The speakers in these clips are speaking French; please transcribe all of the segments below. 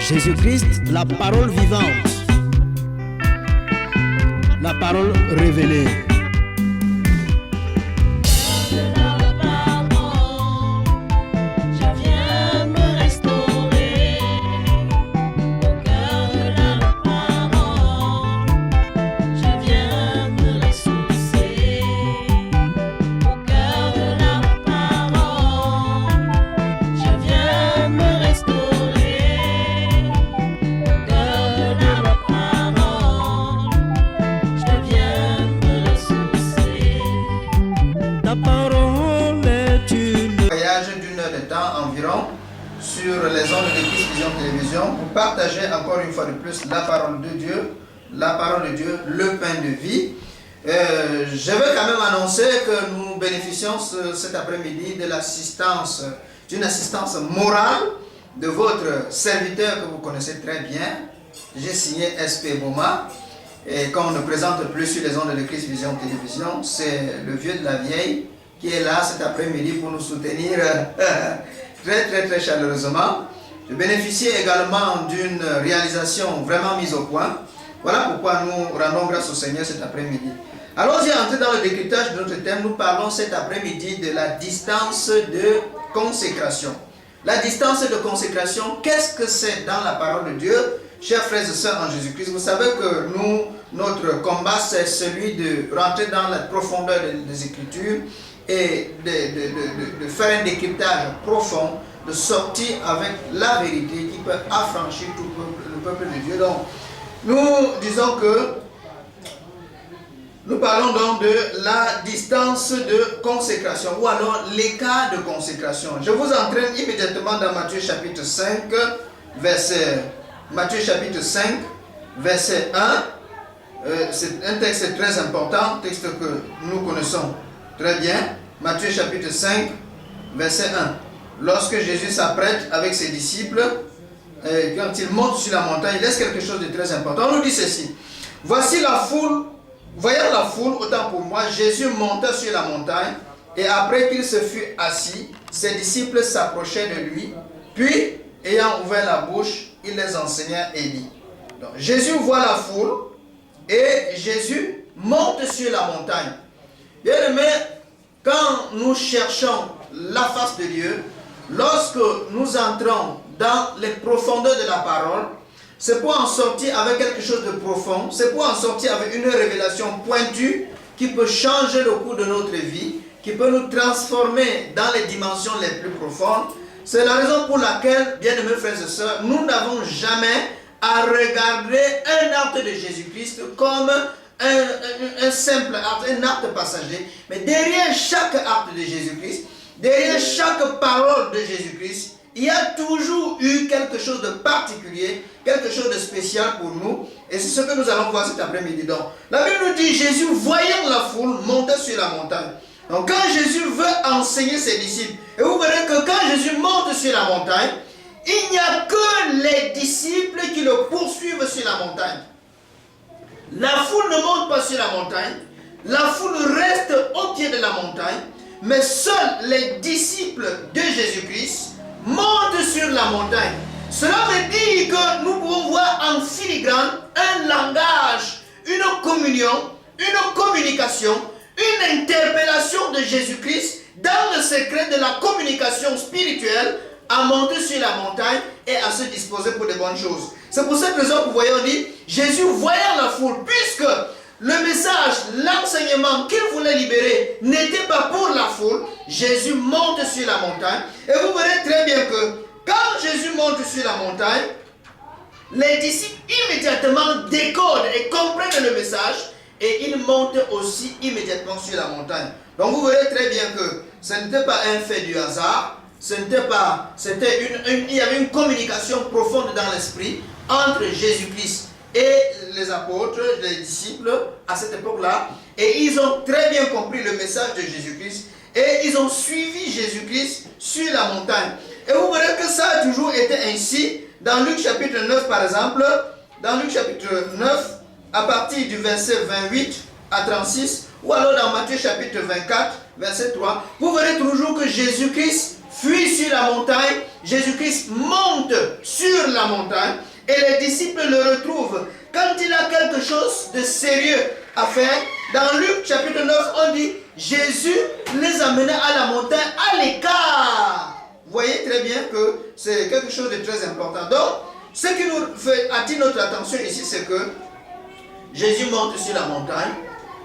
Jésus-Christ, la parole vivante, la parole révélée. Sur les ondes de Christ Vision Télévision pour partager encore une fois de plus la parole de Dieu, le pain de vie. Je veux quand même annoncer que nous bénéficions cet après-midi de l'assistance, d'une assistance morale de votre serviteur que vous connaissez très bien. J'ai signé SP Boma et quand on ne présente plus sur les ondes de Christ Vision Télévision, c'est le vieux de la vieille qui est là cet après-midi pour nous soutenir très chaleureusement. Je bénéficie également d'une réalisation vraiment mise au point. Voilà pourquoi nous rendons grâce au Seigneur cet après-midi. Allons-y entrer dans le décryptage de notre thème. Nous parlons cet après-midi de la distance de consécration. La distance de consécration, qu'est-ce que c'est dans la parole de Dieu? Chers frères et sœurs en Jésus-Christ, vous savez que notre combat, c'est celui de rentrer dans la profondeur des Écritures et de faire un décryptage profond, de sortir avec la vérité qui peut affranchir tout le peuple de Dieu. Donc, nous parlons donc de la distance de consécration ou alors l'écart de consécration. Je vous entraîne immédiatement dans Matthieu chapitre 5, verset 1. C'est un texte très important, texte que nous connaissons très bien. Matthieu chapitre 5, verset 1. Lorsque Jésus s'apprête avec ses disciples, quand il monte sur la montagne, il laisse quelque chose de très important. On nous dit ceci. Voici la foule, voyant la foule, autant pour moi, Jésus monta sur la montagne, et après qu'il se fut assis, ses disciples s'approchaient de lui, puis, ayant ouvert la bouche, il les enseigna et dit. Donc, Jésus voit la foule, et Jésus monte sur la montagne. Bien aimé, quand nous cherchons la face de Dieu, lorsque nous entrons dans les profondeurs de la parole, c'est pour en sortir avec quelque chose de profond, c'est pour en sortir avec une révélation pointue qui peut changer le cours de notre vie, qui peut nous transformer dans les dimensions les plus profondes. C'est la raison pour laquelle, bien-aimés frères et sœurs, nous n'avons jamais à regarder un acte de Jésus-Christ comme un simple acte, un acte passager. Mais derrière chaque acte de Jésus-Christ, derrière chaque parole de Jésus-Christ, il y a toujours eu quelque chose de particulier, quelque chose de spécial pour nous. Et c'est ce que nous allons voir cet après-midi. Donc, la Bible nous dit, Jésus, voyant la foule, montait sur la montagne. Donc, quand Jésus veut enseigner ses disciples, et vous verrez que quand Jésus monte sur la montagne, il n'y a que les disciples qui le poursuivent sur la montagne. La foule ne monte pas sur la montagne, la foule reste au pied de la montagne, mais seuls les disciples de Jésus-Christ montent sur la montagne. Cela veut dire que nous pouvons voir en filigrane un langage, une communion, une communication, une interpellation de Jésus-Christ dans le secret de la communication spirituelle à monter sur la montagne et à se disposer pour de bonnes choses. C'est pour cette raison que vous voyez, on dit, Jésus voyant la foule, puisque le message, l'enseignement qu'il voulait libérer n'était pas pour la foule, Jésus monte sur la montagne. Et vous verrez très bien que quand Jésus monte sur la montagne, les disciples immédiatement décodent et comprennent le message et ils montent aussi immédiatement sur la montagne. Donc vous verrez très bien que ce n'était pas un fait du hasard, il y avait une communication profonde dans l'esprit entre Jésus-Christ et les apôtres, les disciples à cette époque-là, et ils ont très bien compris le message de Jésus-Christ et ils ont suivi Jésus-Christ sur la montagne. Et vous verrez que ça a toujours été ainsi. Dans Luc chapitre 9 par exemple, dans Luc chapitre 9, à partir du verset 28 à 36, ou alors dans Matthieu chapitre 24, verset 3, vous verrez toujours que Jésus-Christ fuit sur la montagne, Jésus-Christ monte sur la montagne et les disciples le retrouvent. Quand il a quelque chose de sérieux à faire, dans Luc chapitre 9, on dit Jésus les amenait à la montagne à l'écart. Vous voyez très bien que c'est quelque chose de très important. Donc, ce qui nous attire notre attention ici, c'est que Jésus monte sur la montagne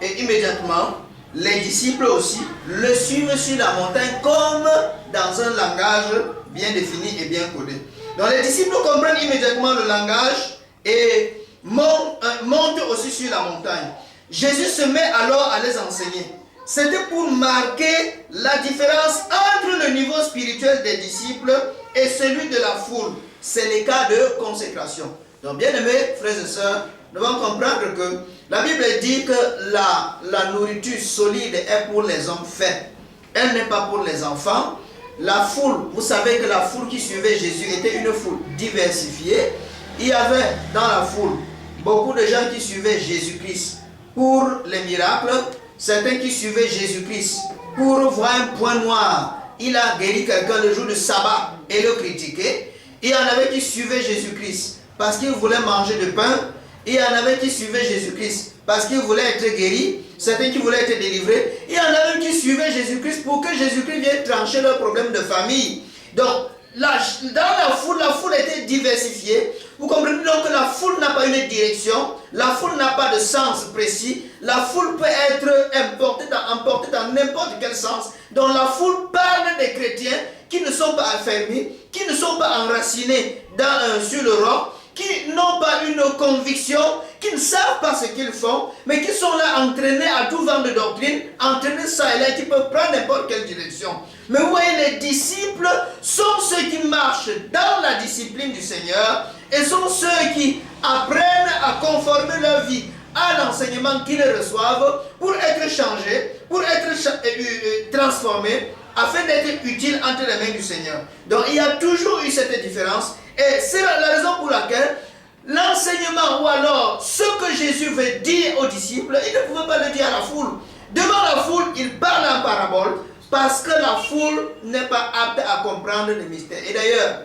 et immédiatement, les disciples aussi le suivent sur la montagne comme dans un langage bien défini et bien codé. Donc les disciples comprennent immédiatement le langage et montent aussi sur la montagne. Jésus se met alors à les enseigner. C'était pour marquer la différence entre le niveau spirituel des disciples et celui de la foule. C'est le cas de consécration. Donc bien aimés frères et sœurs, nous devons comprendre que la Bible dit que la nourriture solide est pour les hommes faits. Elle n'est pas pour les enfants. La foule, vous savez que la foule qui suivait Jésus était une foule diversifiée. Il y avait dans la foule beaucoup de gens qui suivaient Jésus-Christ pour les miracles. Certains qui suivaient Jésus-Christ pour voir un point noir. Il a guéri quelqu'un le jour du sabbat et le critiquer. Il y en avait qui suivaient Jésus-Christ parce qu'ils voulaient manger du pain. Il y en avait qui suivaient Jésus-Christ parce qu'ils voulaient être guéris. Certains qui voulaient être délivrés. Il y en avait qui suivaient Jésus-Christ pour que Jésus-Christ vienne trancher leurs problèmes de famille. Donc, dans la foule était diversifiée. Vous comprenez donc que la foule n'a pas une direction. La foule n'a pas de sens précis. La foule peut être emportée dans n'importe quel sens. Donc, la foule parle des chrétiens qui ne sont pas affermis, qui ne sont pas enracinés sur le roc, qui n'ont pas une conviction, qui ne savent pas ce qu'ils font, mais qui sont là entraînés à tout vent de doctrine, entraînés ça et là, qui peuvent prendre n'importe quelle direction. Mais vous voyez, les disciples sont ceux qui marchent dans la discipline du Seigneur et sont ceux qui apprennent à conformer leur vie à l'enseignement qu'ils reçoivent pour être changés, pour être transformés, afin d'être utiles entre les mains du Seigneur. Donc il y a toujours eu cette différence. Et c'est la raison pour laquelle l'enseignement ou alors ce que Jésus veut dire aux disciples, il ne pouvait pas le dire à la foule. Devant la foule, il parle en parabole parce que la foule n'est pas apte à comprendre le mystère. Et d'ailleurs,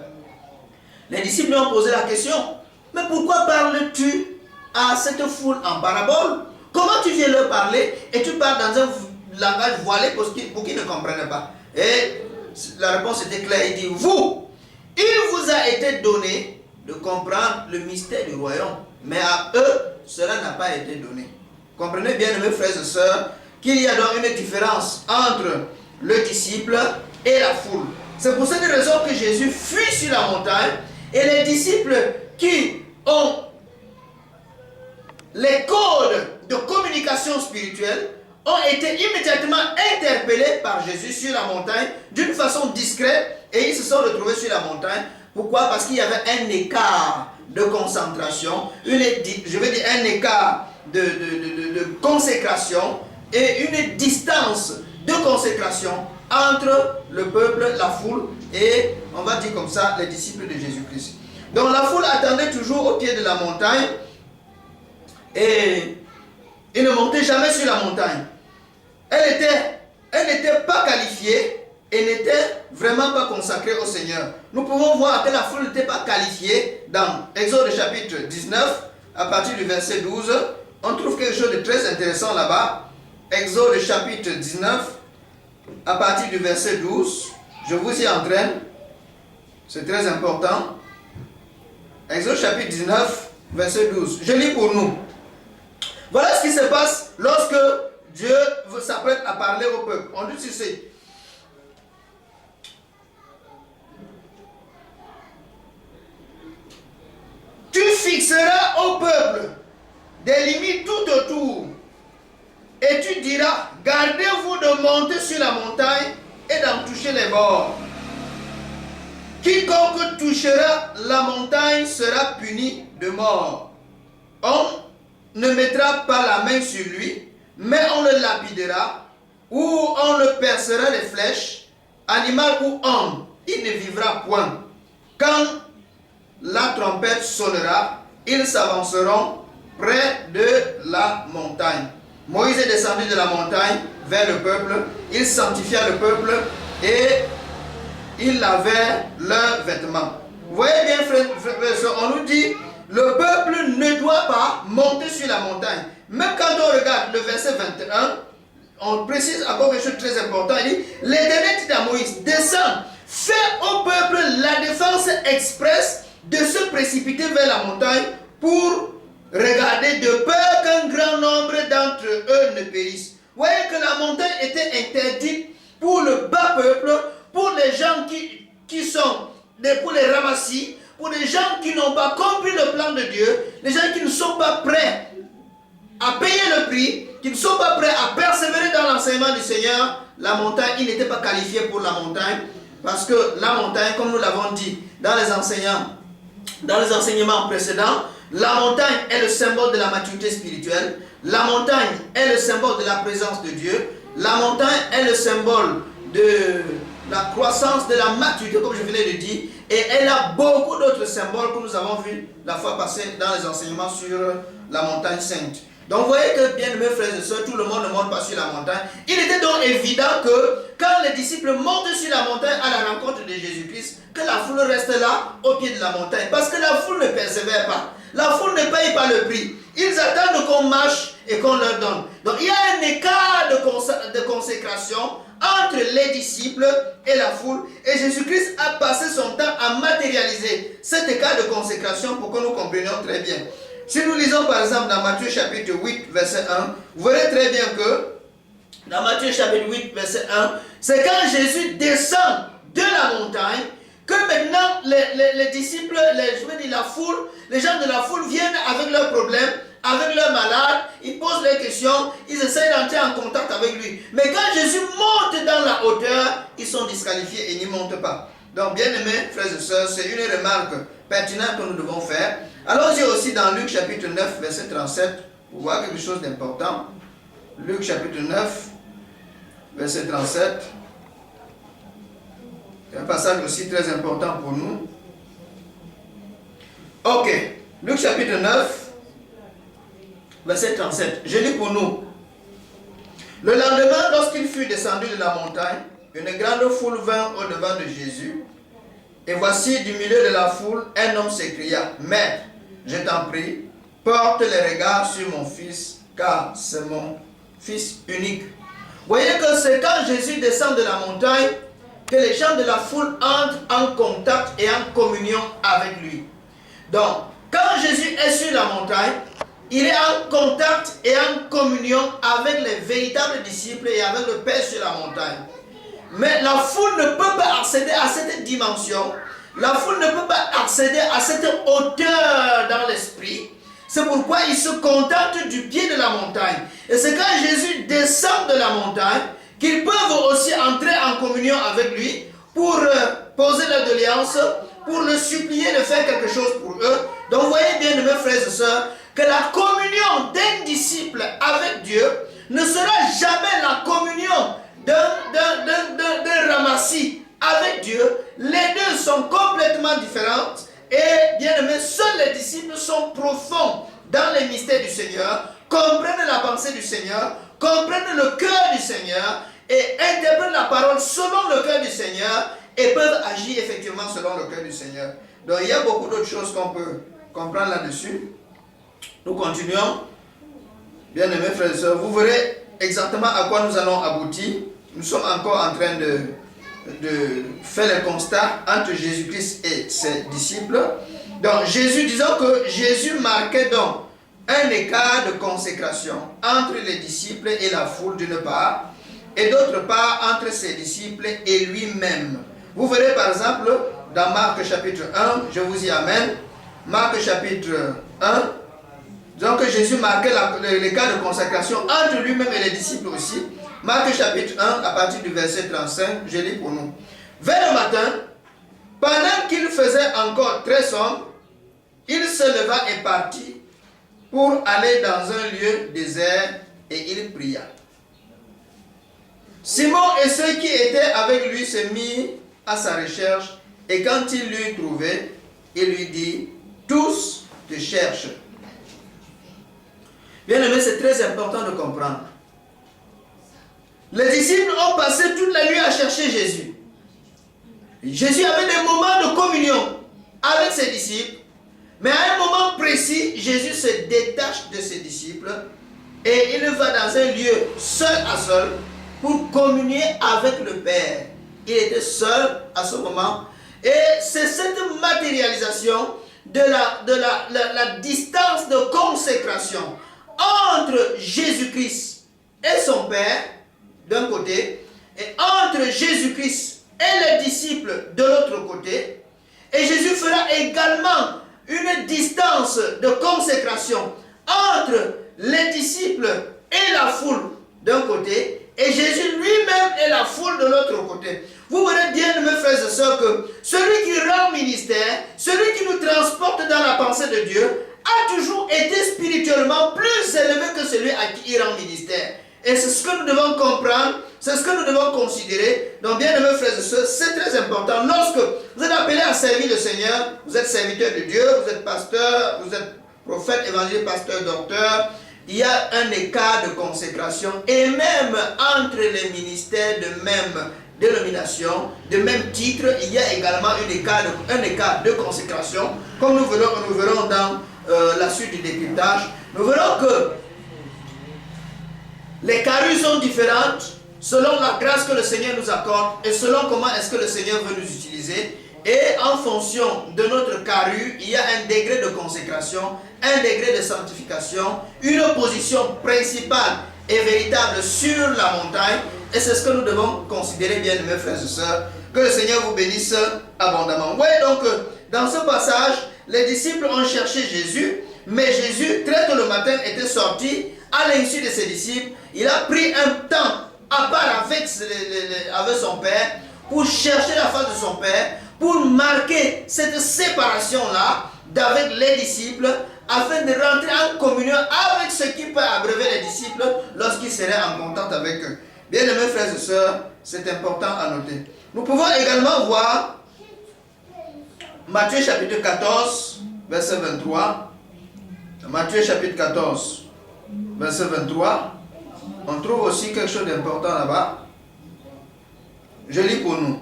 les disciples lui ont posé la question, mais pourquoi parles-tu à cette foule en parabole? Comment tu viens leur parler et tu parles dans un langage voilé pour qu'ils ne comprennent pas? Et la réponse était claire, il dit, vous, il vous a été donné de comprendre le mystère du royaume, mais à eux, cela n'a pas été donné. Comprenez bien, mes frères et sœurs, qu'il y a donc une différence entre le disciple et la foule. C'est pour cette raison que Jésus fuit sur la montagne et les disciples qui ont les codes de communication spirituelle ont été immédiatement interpellés par Jésus sur la montagne d'une façon discrète et ils se sont retrouvés sur la montagne. Pourquoi? Parce qu'il y avait un écart de concentration, un écart de consécration et une distance de consécration entre le peuple, la foule et, on va dire comme ça, les disciples de Jésus-Christ. Donc la foule attendait toujours au pied de la montagne et ils ne montaient jamais sur la montagne. Elle n'était pas qualifiée et n'était vraiment pas consacrée au Seigneur. Nous pouvons voir que la foule n'était pas qualifiée dans Exode chapitre 19, à partir du verset 12. On trouve quelque chose de très intéressant là-bas. Exode chapitre 19, à partir du verset 12. Je vous y entraîne. C'est très important. Exode chapitre 19, verset 12. Je lis pour nous. Voilà ce qui se passe lorsque Dieu s'apprête à parler au peuple. On dit ceci. Tu fixeras au peuple des limites tout autour. Et tu diras, gardez-vous de monter sur la montagne et d'en toucher les bords. Quiconque touchera la montagne sera puni de mort. On ne mettra pas la main sur lui, mais on le lapidera, ou on le percera les flèches, animal ou homme, il ne vivra point. Quand la trompette sonnera, ils s'avanceront près de la montagne. Moïse est descendu de la montagne vers le peuple, il sanctifia le peuple et ils lavaient leurs vêtements. Vous voyez bien, frères, on nous dit, le peuple ne doit pas monter sur la montagne. Même quand on regarde le verset 21, on précise encore quelque chose de très important. Il dit, l'Éternel dit à Moïse, descends, fais au peuple la défense expresse de se précipiter vers la montagne pour regarder, de peur qu'un grand nombre d'entre eux ne périssent. Vous voyez que la montagne était interdite pour le bas peuple, pour les gens qui sont, pour les ramassis, pour les gens qui n'ont pas compris le plan de Dieu, les gens qui ne sont pas prêts à payer le prix, qui ne sont pas prêts à persévérer dans l'enseignement du Seigneur. La montagne, ils n'étaient pas qualifiés pour la montagne, parce que la montagne, comme nous l'avons dit dans les enseignements précédents, la montagne est le symbole de la maturité spirituelle. La montagne est le symbole de la présence de Dieu. La montagne est le symbole de la croissance, de la maturité, comme je venais de dire. Et elle a beaucoup d'autres symboles que nous avons vus la fois passée dans les enseignements sur la montagne sainte. Donc vous voyez que, bien mes frères et sœurs, tout le monde ne monte pas sur la montagne. Il était donc évident que quand les disciples montent sur la montagne à la rencontre de Jésus-Christ, que la foule reste là au pied de la montagne. Parce que la foule ne persévère pas. La foule ne paye pas le prix. Ils attendent qu'on marche et qu'on leur donne. Donc il y a un écart de consécration entre les disciples et la foule. Et Jésus-Christ a passé son temps à matérialiser cet écart de consécration pour que nous comprenions très bien. Si nous lisons par exemple dans Matthieu chapitre 8 verset 1, vous verrez très bien que dans Matthieu chapitre 8 verset 1, c'est quand Jésus descend de la montagne que maintenant les disciples, la foule, les gens de la foule viennent avec leurs problèmes, avec leurs malades, ils posent leurs questions, ils essayent d'entrer en contact avec lui. Mais quand Jésus monte dans la hauteur, ils sont disqualifiés et n'y montent pas. Donc bien aimés frères et sœurs, c'est une remarque pertinente que nous devons faire. Allons-y aussi dans Luc chapitre 9 verset 37 pour voir quelque chose d'important. Luc chapitre 9 verset 37. C'est un passage aussi très important pour nous. Ok, Luc chapitre 9 verset 37. Je lis pour nous. Le lendemain, lorsqu'il fut descendu de la montagne, une grande foule vint au-devant de Jésus. Et voici du milieu de la foule, un homme s'écria, « Maître, je t'en prie, porte les regards sur mon fils, car c'est mon fils unique. » Vous voyez que c'est quand Jésus descend de la montagne que les gens de la foule entrent en contact et en communion avec lui. Donc, quand Jésus est sur la montagne, il est en contact et en communion avec les véritables disciples et avec le Père sur la montagne. Mais la foule ne peut pas accéder à cette dimension. La foule ne peut pas accéder à cette hauteur dans l'esprit. C'est pourquoi ils se contentent du pied de la montagne. Et c'est quand Jésus descend de la montagne qu'ils peuvent aussi entrer en communion avec lui pour poser leur doléance, pour le supplier de faire quelque chose pour eux. Donc vous voyez bien, mes frères et sœurs, que la communion d'un disciple avec Dieu ne sera jamais la communion d'un ramassis avec Dieu. Les deux sont complètement différentes. Et bien aimé, seuls les disciples sont profonds dans les mystères du Seigneur, comprennent la pensée du Seigneur, comprennent le cœur du Seigneur et interprètent la parole selon le cœur du Seigneur et peuvent agir effectivement selon le cœur du Seigneur. Donc il y a beaucoup d'autres choses qu'on peut comprendre là-dessus. Nous continuons. Bien aimés frères et sœurs, vous verrez exactement à quoi nous allons aboutir. Nous sommes encore en train de faire le constat entre Jésus-Christ et ses disciples. Donc Jésus, disons que Jésus marquait donc un écart de consécration entre les disciples et la foule d'une part, et d'autre part entre ses disciples et lui-même. Vous verrez par exemple dans Marc chapitre 1, je vous y amène, Marc chapitre 1, disons que Jésus marquait l'écart de consécration entre lui-même et les disciples aussi. Marc chapitre 1, à partir du verset 35, je lis pour nous. Vers le matin, pendant qu'il faisait encore très sombre, il se leva et partit pour aller dans un lieu désert et il pria. Simon et ceux qui étaient avec lui se mirent à sa recherche et quand il l'eut trouvé, il lui dit, tous te cherchent. Bien aimé, c'est très important de comprendre. Les disciples ont passé toute la nuit à chercher Jésus. Jésus avait des moments de communion avec ses disciples, mais à un moment précis, Jésus se détache de ses disciples et il va dans un lieu seul à seul pour communier avec le Père. Il était seul à ce moment. Et c'est cette matérialisation de la distance de consécration entre Jésus-Christ et son Père, d'un côté, et entre Jésus-Christ et les disciples de l'autre côté. Et Jésus fera également une distance de consécration entre les disciples et la foule d'un côté, et Jésus lui-même et la foule de l'autre côté. Vous verrez bien, mes frères et sœurs, que celui qui rend ministère, celui qui nous transporte dans la pensée de Dieu, a toujours été spirituellement plus élevé que celui à qui il rend ministère. Et c'est ce que nous devons comprendre, c'est ce que nous devons considérer. Donc, bien aimés frères et sœurs, c'est très important. Lorsque vous êtes appelé à servir le Seigneur, vous êtes serviteur de Dieu, vous êtes pasteur, vous êtes prophète, évangéliste, pasteur, docteur, il y a un écart de consécration. Et même entre les ministères de même dénomination, de même titre, il y a également un écart de consécration. Comme nous verrons dans la suite du décryptage, nous verrons que les carrues sont différentes selon la grâce que le Seigneur nous accorde et selon comment est-ce que le Seigneur veut nous utiliser. Et en fonction de notre carrure, il y a un degré de consécration, un degré de sanctification, une position principale et véritable sur la montagne. Et c'est ce que nous devons considérer, bien mes frères et sœurs. Que le Seigneur vous bénisse abondamment. Vous voyez donc, dans ce passage, les disciples ont cherché Jésus, mais Jésus, très tôt le matin, était sorti à l'insu de ses disciples. Il a pris un temps à part avec son Père pour chercher la face de son Père, pour marquer cette séparation-là d'avec les disciples, afin de rentrer en communion avec ce qui peut abreuver les disciples lorsqu'ils seraient en contact avec eux. Bien aimés frères et sœurs, c'est important à noter. Nous pouvons également voir Matthieu chapitre 14, verset 23. Matthieu chapitre 14, verset 23. On trouve aussi quelque chose d'important là-bas. Je lis pour nous.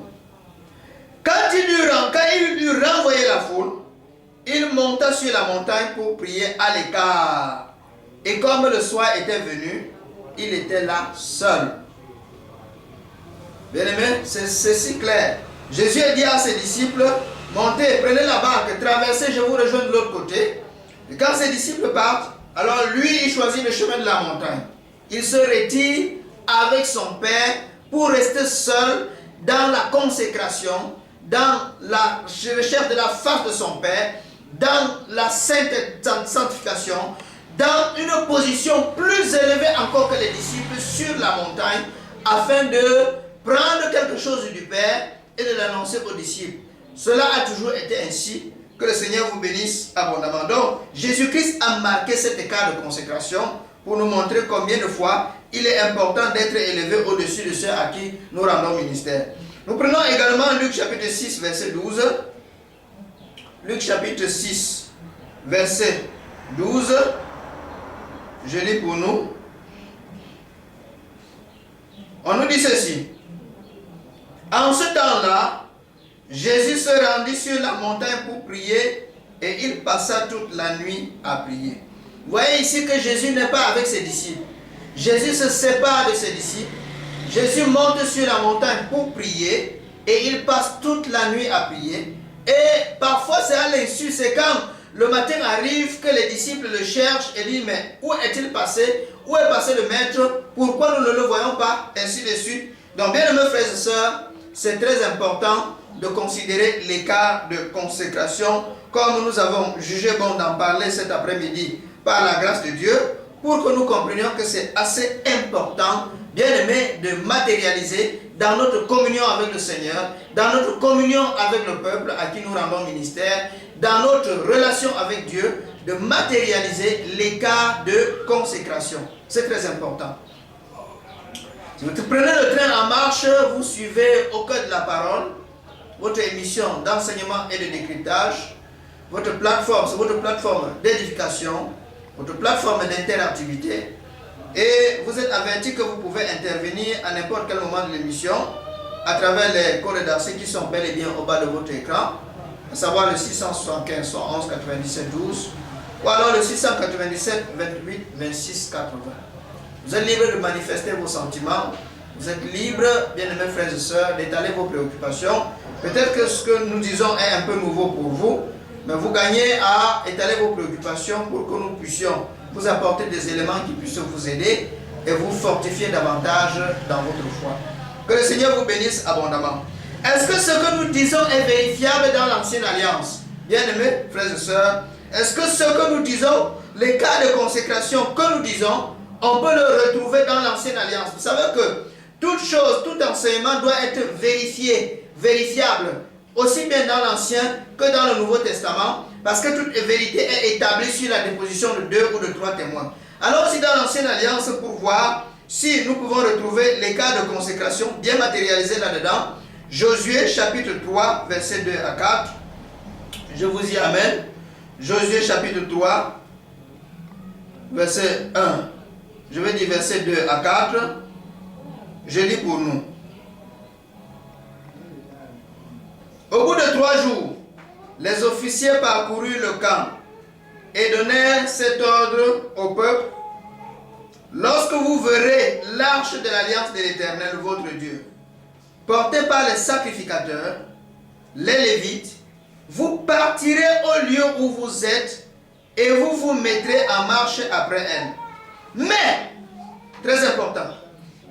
Quand il eut renvoyé la foule, il monta sur la montagne pour prier à l'écart. Et comme le soir était venu, il était là seul. Bien aimé, c'est si clair. Jésus a dit à ses disciples, montez, prenez la barque, traversez, je vous rejoins de l'autre côté. Et quand ses disciples partent, alors lui, il choisit le chemin de la montagne. Il se retire avec son Père pour rester seul dans la consécration, dans la recherche de la face de son Père, dans la sanctification, dans une position plus élevée encore que les disciples sur la montagne, afin de prendre quelque chose du Père et de l'annoncer aux disciples. Cela a toujours été ainsi. Que le Seigneur vous bénisse abondamment. Donc, Jésus-Christ a marqué cet écart de consécration pour nous montrer combien de fois il est important d'être élevé au-dessus de ceux à qui nous rendons ministère. Nous prenons également Luc chapitre 6, verset 12. Luc chapitre 6, verset 12. Je lis pour nous. On nous dit ceci. En ce temps-là, Jésus se rendit sur la montagne pour prier et il passa toute la nuit à prier. Vous voyez ici que Jésus n'est pas avec ses disciples. Jésus se sépare de ses disciples. Jésus monte sur la montagne pour prier et il passe toute la nuit à prier. Et parfois c'est à l'insu, c'est quand le matin arrive que les disciples le cherchent et disent mais où est-il passé? Où est passé le maître? Pourquoi nous ne le voyons pas? Ainsi de suite. Donc bien aimés frères et sœurs, c'est très important de considérer l'écart de consécration comme nous avons jugé bon d'en parler cet après-midi par la grâce de Dieu pour que nous comprenions que c'est assez important, bien aimé, de matérialiser dans notre communion avec le Seigneur, dans notre communion avec le peuple à qui nous rendons ministère, dans notre relation avec Dieu, de matérialiser l'écart de consécration. C'est très important. Si vous prenez le train en marche, vous suivez au cœur de la parole votre émission d'enseignement et de décryptage, votre plateforme, c'est votre plateforme d'édification, votre plateforme d'interactivité, et vous êtes averti que vous pouvez intervenir à n'importe quel moment de l'émission à travers les codes d'accès qui sont bel et bien au bas de votre écran, à savoir le 675 111 97 12 ou alors le 697 28 26 80. Vous êtes libre de manifester vos sentiments, vous êtes libre, bien-aimés frères et sœurs, d'étaler vos préoccupations. Peut-être que ce que nous disons est un peu nouveau pour vous, mais vous gagnez à étaler vos préoccupations pour que nous puissions vous apporter des éléments qui puissent vous aider et vous fortifier davantage dans votre foi. Que le Seigneur vous bénisse abondamment. Est-ce que ce que nous disons est vérifiable dans l'ancienne alliance? Bien-aimés frères et sœurs, est-ce que ce que nous disons, les cas de consécration que nous disons, on peut le retrouver dans l'ancienne alliance? Vous savez que toute chose, tout enseignement doit être vérifié, vérifiable, aussi bien dans l'Ancien que dans le Nouveau Testament, parce que toute vérité est établie sur la déposition de 2 ou de 3 témoins. Alors aussi dans l'Ancienne Alliance, pour voir si nous pouvons retrouver les cas de consécration bien matérialisés là-dedans, Josué chapitre 3, versets 2 à 4, je vous y amène. Josué chapitre 3, verset 1, je vais dire verset 2 à 4, je lis pour nous. Au bout de 3 jours, les officiers parcoururent le camp et donnèrent cet ordre au peuple. Lorsque vous verrez l'arche de l'alliance de l'Éternel, votre Dieu, portée par les sacrificateurs, les Lévites, vous partirez au lieu où vous êtes et vous vous mettrez en marche après elle. Mais, très important,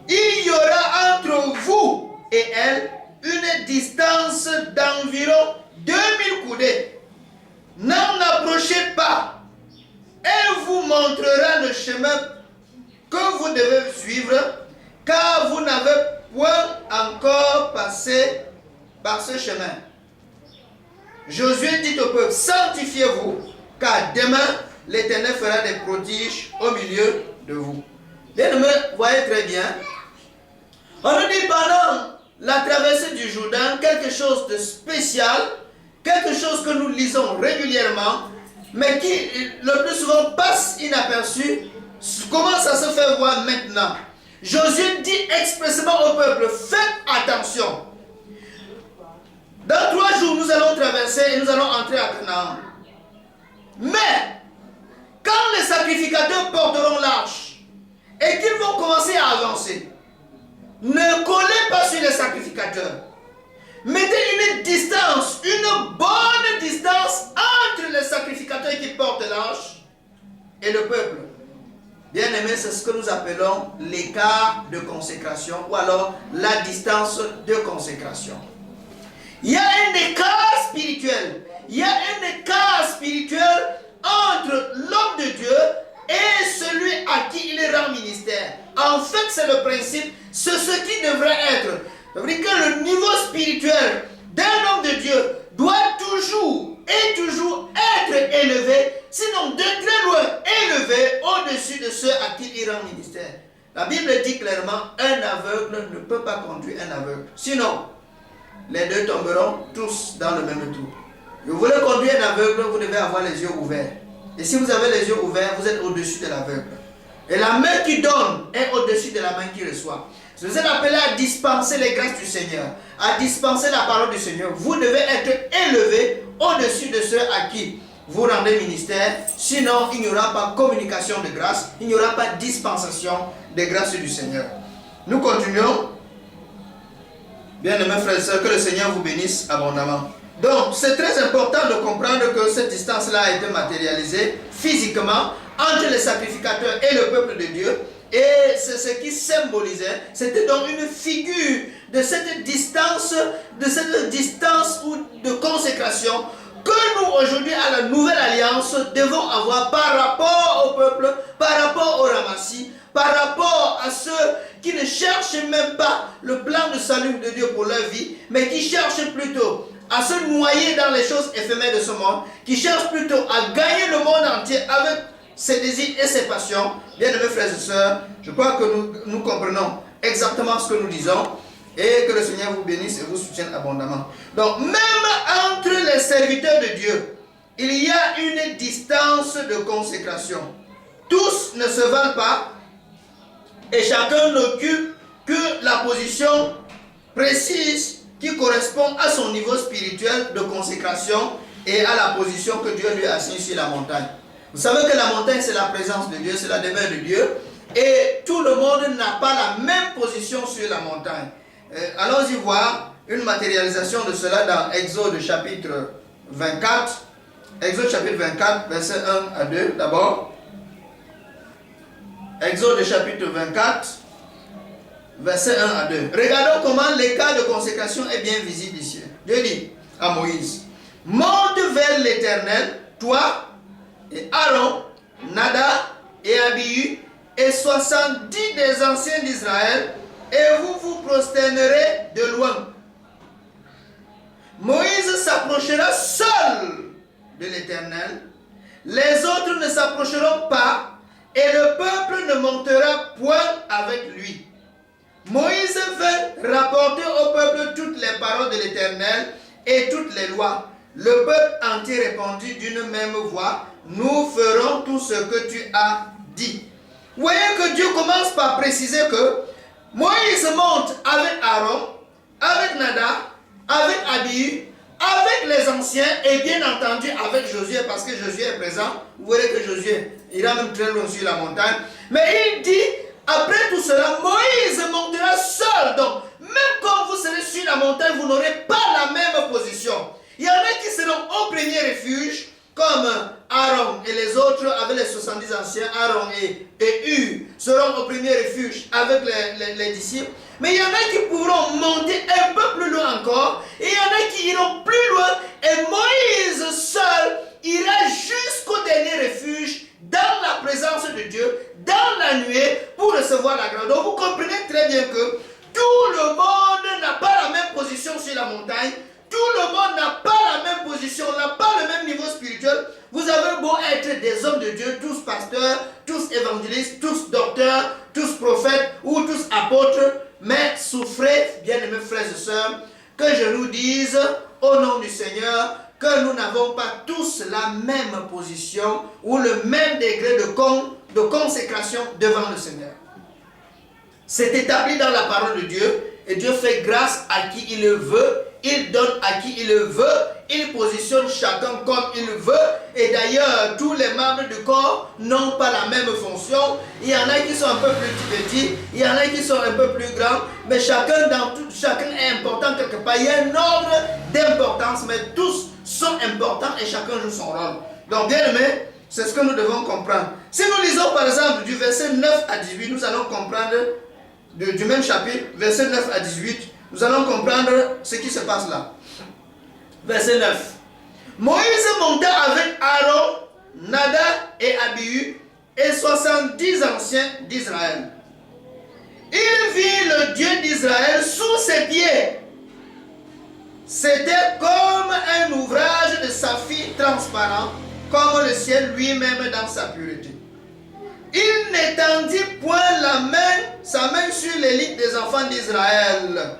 il y aura entre vous et elle une distance d'environ 2000 coudées. N'en approchez pas. Elle vous montrera le chemin que vous devez suivre, car vous n'avez point encore passé par ce chemin. Josué dit au peuple, sanctifiez-vous, car demain l'Éternel fera des prodiges au milieu de vous. Bien-aimés, voyez très bien. On nous dit pendant la traversée du Jourdain, quelque chose de spécial, quelque chose que nous lisons régulièrement, mais qui le plus souvent passe inaperçu. Comment ça se fait voir maintenant? Josué dit expressément au peuple, faites attention. Dans 3 jours, nous allons traverser et nous allons entrer à Canaan. Mais, quand les sacrificateurs porteront l'arche et qu'ils vont commencer à avancer, ne collez pas sur les sacrificateurs. Mettez une distance, une bonne distance entre les sacrificateurs qui portent l'arche et le peuple. Bien aimé, c'est ce que nous appelons l'écart de consécration ou alors la distance de consécration. Il y a un écart spirituel. Il y a un écart spirituel entre l'homme de Dieu et celui à qui il rend ministère. En fait, c'est le principe, c'est ce qui devrait être. Ça veut dire que le niveau spirituel d'un homme de Dieu doit toujours et toujours être élevé, sinon de très loin élevé au-dessus de ceux à qui il rend ministère. La Bible dit clairement, un aveugle ne peut pas conduire un aveugle. Sinon, les deux tomberont tous dans le même trou. Vous voulez conduire un aveugle, vous devez avoir les yeux ouverts. Et si vous avez les yeux ouverts, vous êtes au-dessus de l'aveugle. Et la main qui donne est au-dessus de la main qui reçoit. Vous êtes appelé à dispenser les grâces du Seigneur, à dispenser la parole du Seigneur. Vous devez être élevé au-dessus de ceux à qui vous rendez ministère. Sinon, il n'y aura pas communication de grâce, il n'y aura pas dispensation des grâces du Seigneur. Nous continuons. Bien-aimés frères et sœurs, que le Seigneur vous bénisse abondamment. Donc, c'est très important de comprendre que cette distance-là a été matérialisée physiquement entre les sacrificateurs et le peuple de Dieu. Et c'est ce qui symbolisait, c'était donc une figure de cette distance ou de consécration que nous aujourd'hui à la nouvelle alliance devons avoir par rapport au peuple, par rapport au ramassis, par rapport à ceux qui ne cherchent même pas le plan de salut de Dieu pour leur vie, mais qui cherchent plutôt à se noyer dans les choses éphémères de ce monde, qui cherchent plutôt à gagner le monde entier avec ses désirs et ses passions. Bien-aimés frères et sœurs, je crois que nous comprenons exactement ce que nous disons et que le Seigneur vous bénisse et vous soutienne abondamment. Donc, même entre les serviteurs de Dieu, il y a une distance de consécration. Tous ne se valent pas et chacun n'occupe que la position précise qui correspond à son niveau spirituel de consécration et à la position que Dieu lui a assignée sur la montagne. Vous savez que la montagne, c'est la présence de Dieu, c'est la demeure de Dieu. Et tout le monde n'a pas la même position sur la montagne. Allons-y voir une matérialisation de cela dans Exode chapitre 24. Exode chapitre 24, versets 1 à 2 d'abord. Exode chapitre 24, versets 1 à 2. Regardons comment l'écart de consécration est bien visible ici. Dieu dit à Moïse, monte vers l'Éternel, toi et Aaron, Nadab et Abihu, et 70 des anciens d'Israël, et vous vous prosternerez de loin. Moïse s'approchera seul de l'Éternel, les autres ne s'approcheront pas, et le peuple ne montera point avec lui. Moïse vint rapporter au peuple toutes les paroles de l'Éternel et toutes les lois. Le peuple entier répondit d'une même voix, nous ferons tout ce que tu as dit. Vous voyez que Dieu commence par préciser que Moïse monte avec Aaron, avec Nadab, avec Abihu, avec les anciens et bien entendu avec Josué, parce que Josué est présent. Vous verrez que Josué ira même très loin sur la montagne. Mais il dit, après tout cela, Moïse montera seul. Donc, même quand vous serez sur la montagne, vous n'aurez pas la même position. Il y en a qui seront au premier refuge, comme Aaron et les autres avec les 70 anciens, Aaron et Hur seront au premier refuge avec les disciples. Mais il y en a qui pourront monter un peu plus loin encore, et il y en a qui iront plus loin, et Moïse seul ira jusqu'au dernier refuge, dans la présence de Dieu, dans la nuée, pour recevoir la grâce. Donc vous comprenez très bien que tout le monde n'a pas la même position sur la montagne. Tout le monde n'a pas la même position, n'a pas le même niveau spirituel. Vous avez beau être des hommes de Dieu, tous pasteurs, tous évangélistes, tous docteurs, tous prophètes ou tous apôtres, mais souffrez, bien-aimés frères et sœurs, que je nous dise au nom du Seigneur que nous n'avons pas tous la même position ou le même degré de consécration devant le Seigneur. C'est établi dans la parole de Dieu et Dieu fait grâce à qui il le veut. Il donne à qui il le veut, il positionne chacun comme il veut. Et d'ailleurs, tous les membres du corps n'ont pas la même fonction. Il y en a qui sont un peu plus petits, il y en a qui sont un peu plus grands, mais chacun est important quelque part. Il y a un ordre d'importance, mais tous sont importants et chacun joue son rôle. Donc, bien aimé, c'est ce que nous devons comprendre. Si nous lisons par exemple du verset 9 à 18, nous allons comprendre du même chapitre, verset 9 à 18, nous allons comprendre ce qui se passe là. Verset 9. Moïse monta avec Aaron, Nadab et Abihu et 70 anciens d'Israël. Il vit le Dieu d'Israël sous ses pieds. C'était comme un ouvrage de saphir transparent, comme le ciel lui-même dans sa pureté. Il n'étendit point sa main sur l'élite des enfants d'Israël.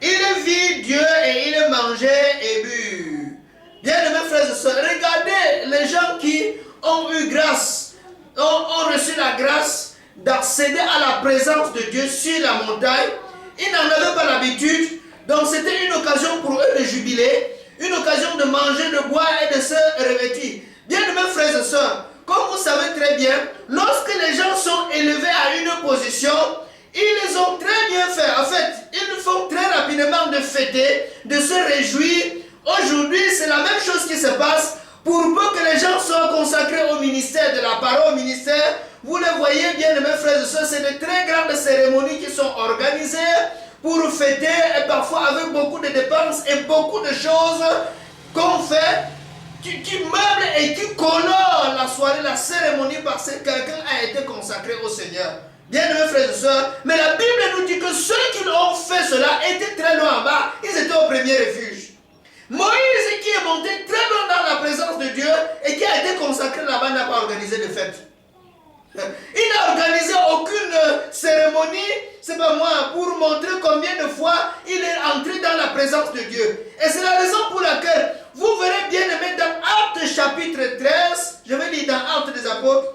Il vit Dieu et il mangeait et but. Bien-aimés frères et sœurs, regardez les gens qui ont eu grâce, ont reçu la grâce d'accéder à la présence de Dieu sur la montagne. Ils n'en avaient pas l'habitude, donc c'était une occasion pour eux de jubiler, une occasion de manger, de boire et de se revêtir. Bien-aimés frères et sœurs, comme vous savez très bien, lorsque les gens sont élevés à une position, ils ont très bien fait. En fait, ils font très rapidement de fêter, de se réjouir. Aujourd'hui, c'est la même chose qui se passe. Pour peu que les gens soient consacrés au ministère de la parole, au ministère, vous le voyez bien, mes frères et sœurs, c'est de très grandes cérémonies qui sont organisées pour fêter, et parfois avec beaucoup de dépenses et beaucoup de choses qu'on fait, qui meublent et qui colorent la soirée, la cérémonie, parce que quelqu'un a été consacré au Seigneur. Bien mes frères et sœurs, mais la Bible nous dit que ceux qui ont fait cela étaient très loin en bas, ils étaient au premier refuge. Moïse qui est monté très loin dans la présence de Dieu et qui a été consacré là-bas n'a pas organisé de fête. Il n'a organisé aucune cérémonie, c'est pas moi, pour montrer combien de fois il est entré dans la présence de Dieu. Et c'est la raison pour laquelle vous verrez bien aimé dans Actes chapitre 13, je vais lire dans Actes des Apôtres,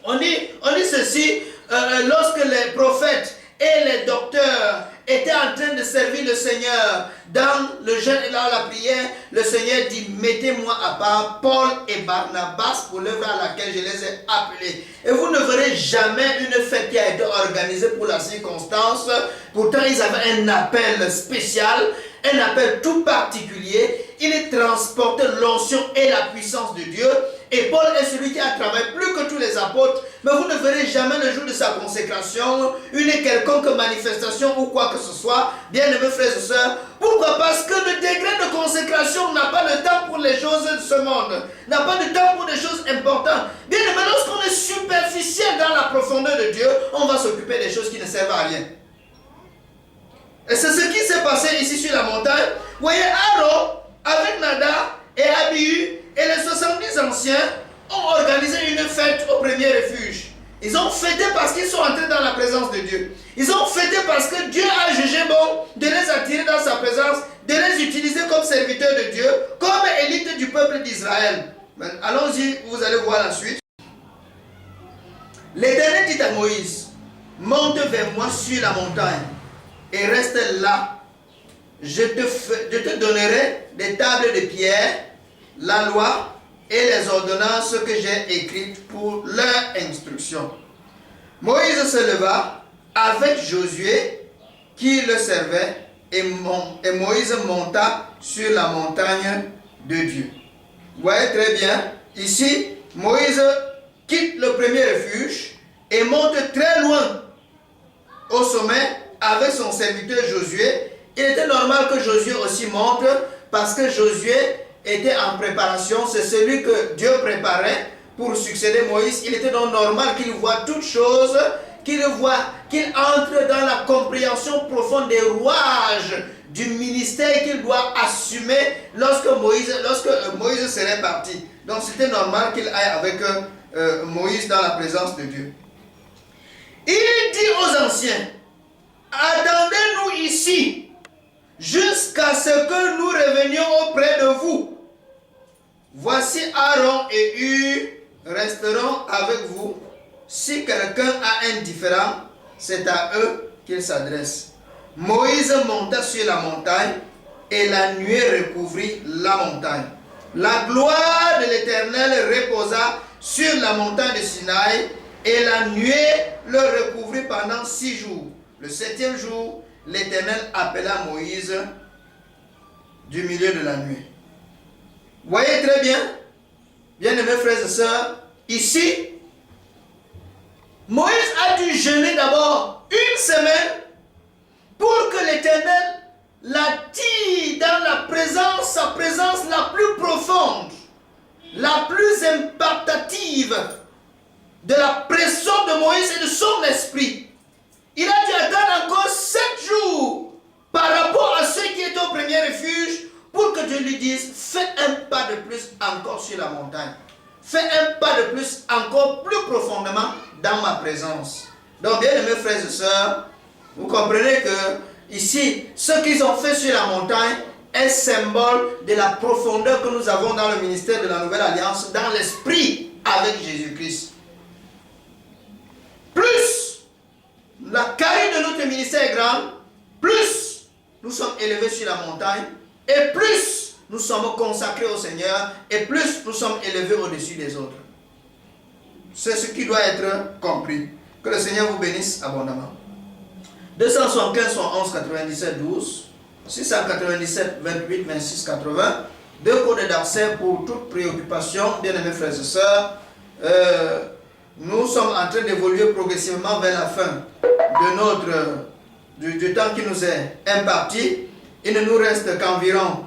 on dit ceci, lorsque les prophètes et les docteurs était en train de servir le Seigneur dans le jeûne et dans la prière, le Seigneur dit, mettez-moi à part Paul et Barnabas pour l'œuvre à laquelle je les ai appelés. Et vous ne verrez jamais une fête qui a été organisée pour la circonstance. Pourtant, ils avaient un appel spécial, un appel tout particulier. Ils transportaient l'onction et la puissance de Dieu. Et Paul est celui qui a travaillé plus que tous les apôtres. Mais vous ne verrez jamais le jour de sa consécration une quelconque manifestation ou quoi que ce soit. Bien-aimés frères et sœurs, pourquoi? Parce que le degré de consécration n'a pas le temps pour les choses de ce monde. N'a pas de temps pour des choses importantes. Bien-aimés, lorsqu'on est superficiel dans la profondeur de Dieu, on va s'occuper des choses qui ne servent à rien. Et c'est ce qui s'est passé ici sur la montagne. Vous voyez, Aaron, avec Nadab et Abihu et les 70 anciens ont organisé une fête au premier refuge. Ils ont fêté parce qu'ils sont entrés dans la présence de Dieu. Ils ont fêté parce que Dieu a jugé bon de les attirer dans sa présence, de les utiliser comme serviteurs de Dieu, comme élite du peuple d'Israël. Allons-y, vous allez voir la suite. L'Éternel dit à Moïse, monte vers moi sur la montagne et reste là. Je te donnerai des tables de pierre, la loi et les ordonnances que j'ai écrites pour leur instruction. Moïse se leva avec Josué qui le servait et Moïse monta sur la montagne de Dieu. Vous voyez très bien, ici, Moïse quitte le premier refuge et monte très loin au sommet avec son serviteur Josué. Il était normal que Josué aussi monte parce que Josué était en préparation. C'est celui que Dieu préparait pour succéder Moïse. Il était donc normal qu'il voit toutes choses, qu'il entre dans la compréhension profonde des rouages du ministère qu'il doit assumer lorsque Moïse serait parti. Donc c'était normal qu'il aille avec Moïse dans la présence de Dieu. Il dit aux anciens, attendez-nous ici jusqu'à ce que nous revenions auprès de vous. Voici Aaron et Hur resteront avec vous. Si quelqu'un a un différend, c'est à eux qu'il s'adresse. Moïse monta sur la montagne et la nuée recouvrit la montagne. La gloire de l'Éternel reposa sur la montagne de Sinaï et la nuée le recouvrit pendant 6 jours. Le 7e jour, l'Éternel appela Moïse du milieu de la nuée. Vous voyez très bien, bien-aimés frères et sœurs, ici, Moïse a dû jeûner d'abord 1 semaine pour que l'Éternel l'attire dans la présence, sa présence la plus profonde, la plus impactative de la pression de Moïse et de son esprit. Il a dû attendre encore 7 jours par rapport à ceux qui étaient au premier refuge pour que Dieu lui dise, fais un pas de plus encore sur la montagne. Fais un pas de plus encore plus profondément dans ma présence. Donc, bien aimés frères et sœurs, vous comprenez que ici, ce qu'ils ont fait sur la montagne est symbole de la profondeur que nous avons dans le ministère de la Nouvelle Alliance, dans l'esprit avec Jésus-Christ. Plus la carrière de notre ministère est grande, plus nous sommes élevés sur la montagne, et plus nous sommes consacrés au Seigneur, et plus nous sommes élevés au-dessus des autres. C'est ce qui doit être compris. Que le Seigneur vous bénisse abondamment. 275, 111, 97, 12, 697, 28, 26, 80. 2 codes d'accès pour toute préoccupation, bien-aimés frères et sœurs. Nous sommes en train d'évoluer progressivement vers la fin de du temps qui nous est imparti. Il ne nous reste qu'environ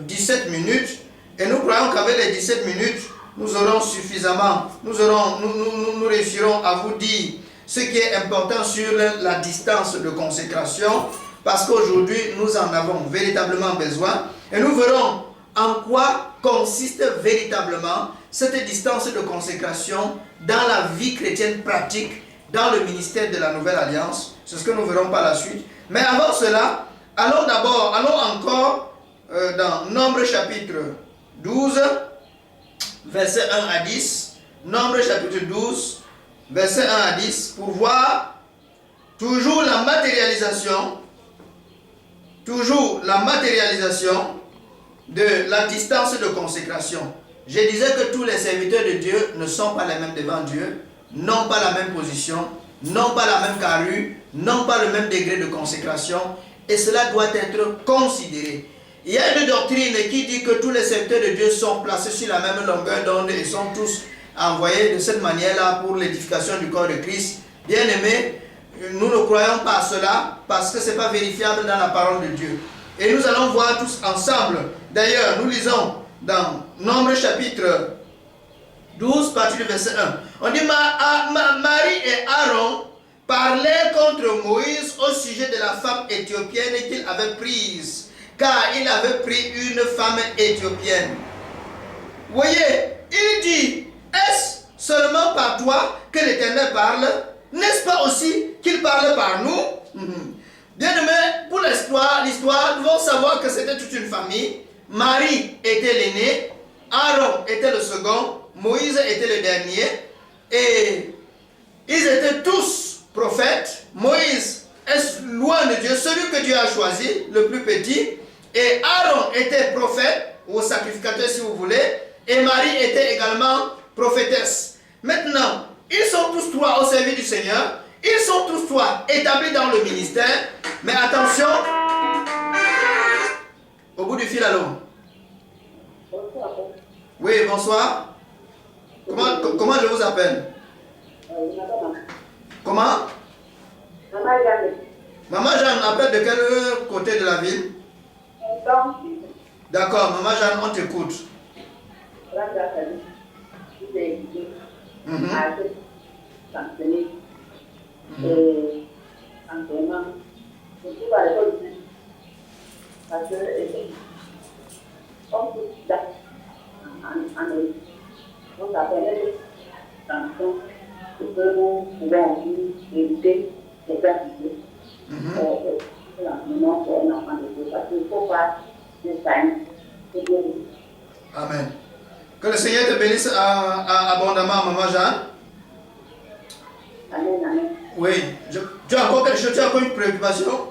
17 minutes. Et nous croyons qu'avec les 17 minutes, nous aurons suffisamment, nous réussirons à vous dire ce qui est important sur la distance de consécration, parce qu'aujourd'hui, nous en avons véritablement besoin. Et nous verrons en quoi consiste véritablement cette distance de consécration dans la vie chrétienne pratique, dans le ministère de la Nouvelle Alliance. C'est ce que nous verrons par la suite. Mais avant cela, allons encore dans Nombre chapitre 12, verset 1 à 10. Nombre chapitre 12, verset 1 à 10, pour voir toujours la matérialisation toujours la matérialisation de la distance de consécration. Je disais que tous les serviteurs de Dieu ne sont pas les mêmes devant Dieu, n'ont pas la même position, n'ont pas la même carrure, n'ont pas le même degré de consécration, et cela doit être considéré. Il y a une doctrine qui dit que tous les serviteurs de Dieu sont placés sur la même longueur d'onde et sont tous envoyés de cette manière-là pour l'édification du corps de Christ. Bien aimés, nous ne croyons pas à cela parce que ce n'est pas vérifiable dans la parole de Dieu. Et nous allons voir tous ensemble. D'ailleurs, nous lisons dans Nombre chapitre 12, partie du verset 1. On dit Marie et Aaron parlaient contre Moïse au sujet de la femme éthiopienne qu'il avait prise, car il avait pris une femme éthiopienne. Vous voyez, il dit, est-ce seulement par toi que l'Éternel parle? N'est-ce pas aussi qu'il parle par nous? Bien aimé, pour l'histoire, nous devons savoir que c'était toute une famille. Marie était l'aînée, Aaron était le second, Moïse était le dernier, et ils étaient tous prophètes. Moïse est loin de Dieu, celui que Dieu a choisi, le plus petit, et Aaron était prophète, ou sacrificateur si vous voulez, et Marie était également prophétesse. Maintenant, ils sont tous trois au service du Seigneur, ils sont tous trois établis dans le ministère, mais attention, au bout du fil à l'eau. Oui, bonsoir. Comment je vous appelle? Comment? Maman Jeanne. Maman Jeanne, appelle de quel côté de la ville? D'accord, Maman Jeanne, on t'écoute. Amen. Que le Seigneur te bénisse abondamment, Maman Jeanne. Amen, amen. Oui. Tu as encore quelque chose, tu as encore une préoccupation?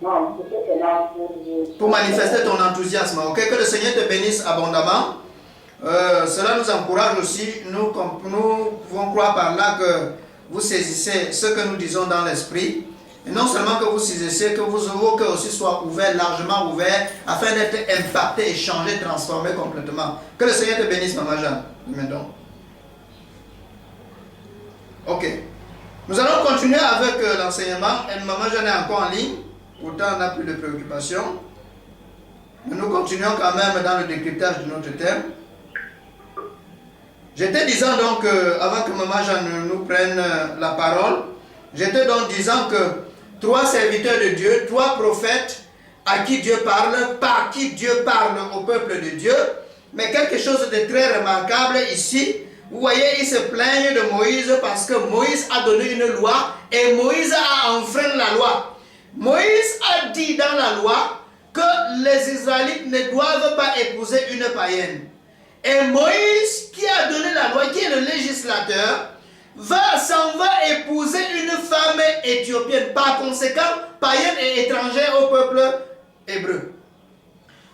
Non, c'est là pour manifester ton enthousiasme. Ok, que le Seigneur te bénisse abondamment. Cela nous encourage aussi. Nous pouvons croire par là que vous saisissez ce que nous disons dans l'esprit. Et non seulement que vous saisissez, que vos cœurs aussi soient ouverts, largement ouverts, afin d'être impactés, échangés, transformés complètement. Que le Seigneur te bénisse, Maman Jeanne. Maintenant. Ok. Nous allons continuer avec l'enseignement. Maman Jeanne est encore en ligne. Pourtant, on n'a plus de préoccupations. Mais nous continuons quand même dans le décryptage de notre thème. J'étais disant donc, avant que Maman Jeanne nous prenne la parole, j'étais donc disant que trois serviteurs de Dieu, trois prophètes à qui Dieu parle, par qui Dieu parle au peuple de Dieu. Mais quelque chose de très remarquable ici, vous voyez, ils se plaignent de Moïse parce que Moïse a donné une loi et Moïse a enfreint la loi. Moïse a dit dans la loi que les Israélites ne doivent pas épouser une païenne. Et Moïse, qui a donné la loi, qui est le législateur, s'en va épouser une femme éthiopienne, par conséquent, païenne et étrangère au peuple hébreu.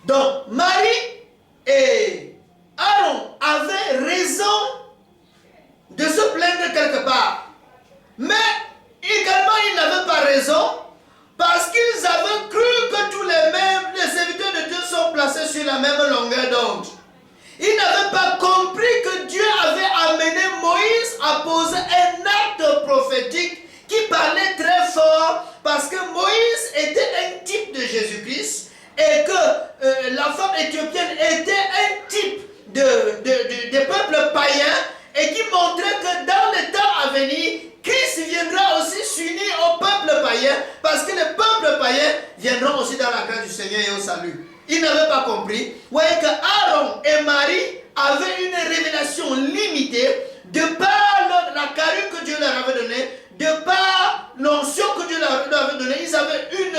Donc, Marie et Aaron avaient raison de se plaindre quelque part. Mais également, ils n'avaient pas raison parce qu'ils avaient cru que tous les serviteurs de Dieu sont placés sur la même longueur d'onde. Ils n'avaient pas compris que Dieu avait amené Moïse à poser un acte prophétique qui parlait très fort parce que Moïse était un type de Jésus-Christ et que la femme éthiopienne était un type de peuple païen et qui montrait que dans le temps à venir, Christ viendra aussi s'unir au peuple païen parce que les peuples païens viendront aussi dans la grâce du Seigneur et au salut. Ils n'avaient pas compris. Vous voyez que Aaron et Marie avaient une révélation limitée de par la carrure que Dieu leur avait donnée, de par l'onction que Dieu leur avait donnée. Ils avaient une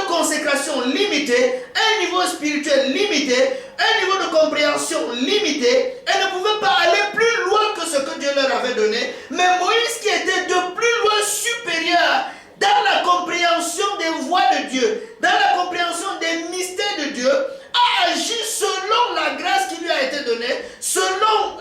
consécration limitée, un niveau spirituel limité, un niveau de compréhension limité, et ne pouvaient pas aller plus loin que ce que Dieu leur avait donné. Mais Moïse, qui était de plus loin supérieur dans la compréhension des voies de Dieu, dans la compréhension des mystères de Dieu, a agi selon la grâce qui lui a été donnée, selon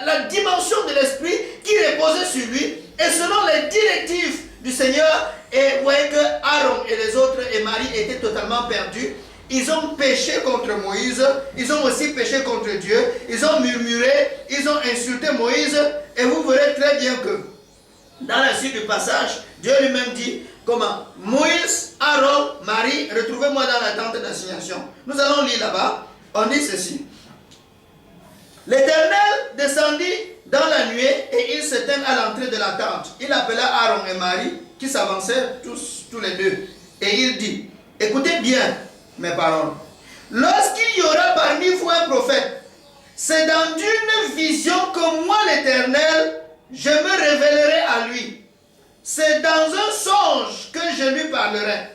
la dimension de l'esprit qui reposait sur lui, et selon les directives du Seigneur. Et vous voyez que Aaron et les autres et Marie étaient totalement perdus. Ils ont péché contre Moïse, ils ont aussi péché contre Dieu, ils ont murmuré, ils ont insulté Moïse, et vous verrez très bien que dans la suite du passage, Dieu lui-même dit comment Moïse, Aaron, Marie, retrouvez-moi dans la tente d'assignation. Nous allons lire là-bas, on dit ceci. L'Éternel descendit dans la nuée et il se tint à l'entrée de la tente. Il appela Aaron et Marie qui s'avançaient tous les deux. Et il dit, écoutez bien mes paroles. Lorsqu'il y aura parmi vous un prophète, c'est dans une vision que moi l'Éternel, je me révélerai à lui. C'est dans un songe que je lui parlerai.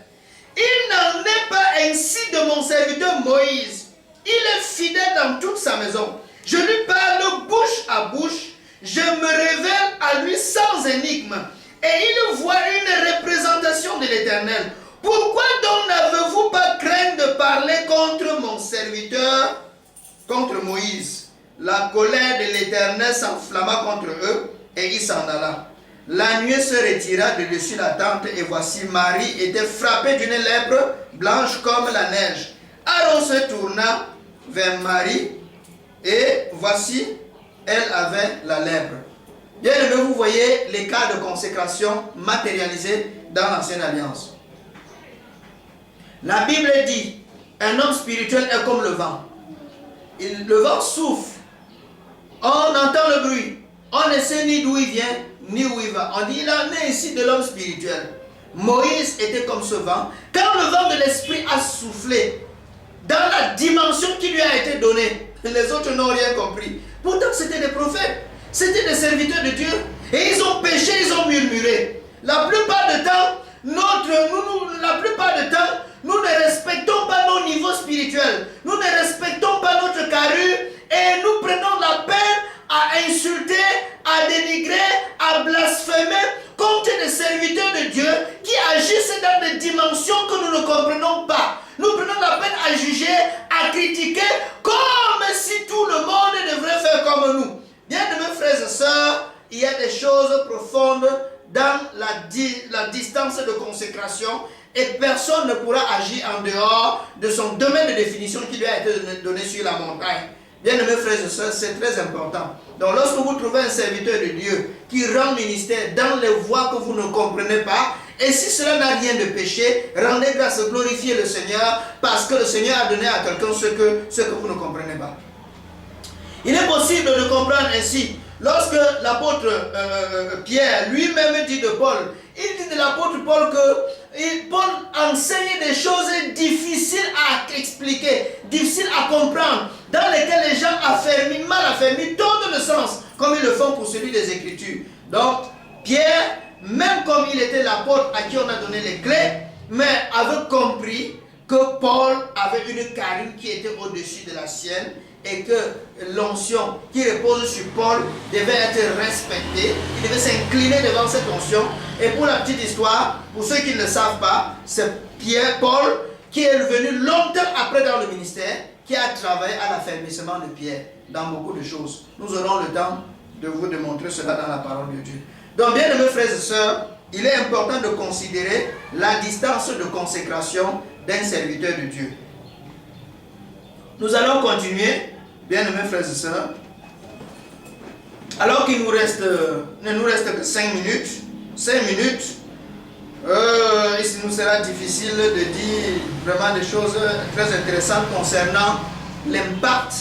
Il n'en est pas ainsi de mon serviteur Moïse. Il est fidèle dans toute sa maison. Je lui parle bouche à bouche. Je me révèle à lui sans énigme. Et il voit une représentation de l'Éternel. Pourquoi donc n'avez-vous pas craint de parler contre mon serviteur, contre Moïse? La colère de l'Éternel s'enflamma contre eux et il s'en alla. La nuée se retira de dessus la tente et voici Marie était frappée d'une lèpre blanche comme la neige. Aaron se tourna vers Marie et voici elle avait la lèpre. Bien aimé, vous voyez les cas de consécration matérialisés dans l'Ancienne Alliance. La Bible dit, un homme spirituel est comme le vent. Le vent souffle, on entend le bruit, on ne sait ni d'où il vient, ni où il va. On dit, il en est ici de l'homme spirituel. Moïse était comme ce vent. Quand le vent de l'esprit a soufflé, dans la dimension qui lui a été donnée, les autres n'ont rien compris. Pourtant, c'était des prophètes, c'était des serviteurs de Dieu. Et ils ont péché, ils ont murmuré. La plupart du temps, nous ne respectons pas nos niveaux spirituels. Nous ne respectons pas notre carrure et nous prenons la peine à insulter, à dénigrer, à blasphémer contre des serviteurs de Dieu qui agissent dans des dimensions que nous ne comprenons pas. Nous prenons la peine à juger, à critiquer, comme si tout le monde devrait faire comme nous. Bien aimés frères et sœurs, il y a des choses profondes dans la distance de consécration et personne ne pourra agir en dehors de son domaine de définition qui lui a été donné sur la montagne. Bien aimés frères et sœurs, c'est très important. Donc lorsque vous trouvez un serviteur de Dieu qui rend ministère dans les voies que vous ne comprenez pas, et si cela n'a rien de péché, rendez grâce, glorifiez le Seigneur, parce que le Seigneur a donné à quelqu'un ce que vous ne comprenez pas. Il est possible de comprendre ainsi. Lorsque l'apôtre Pierre lui-même dit de Paul, il dit de l'apôtre Paul que Paul enseigne des choses difficiles à expliquer, difficiles à comprendre, dans lesquelles les gens mal affermis tournent le sens, comme ils le font pour celui des Écritures. Donc, Pierre, même comme il était l'apôtre à qui on a donné les clés, mais avait compris que Paul avait une carrure qui était au-dessus de la sienne, et que l'onction qui repose sur Paul devait être respectée, il devait s'incliner devant cette onction. Et pour la petite histoire, pour ceux qui ne le savent pas, c'est Paul qui est venu longtemps après dans le ministère, qui a travaillé à l'affermissement de Pierre dans beaucoup de choses. Nous aurons le temps de vous démontrer cela dans la parole de Dieu. Donc bien aimés frères et sœurs, il est important de considérer la distance de consécration d'un serviteur de Dieu. Nous allons continuer, bien aimés frères et sœurs. Alors qu'il ne nous reste que 5 minutes. 5 minutes. Il nous sera difficile de dire vraiment des choses très intéressantes concernant l'impact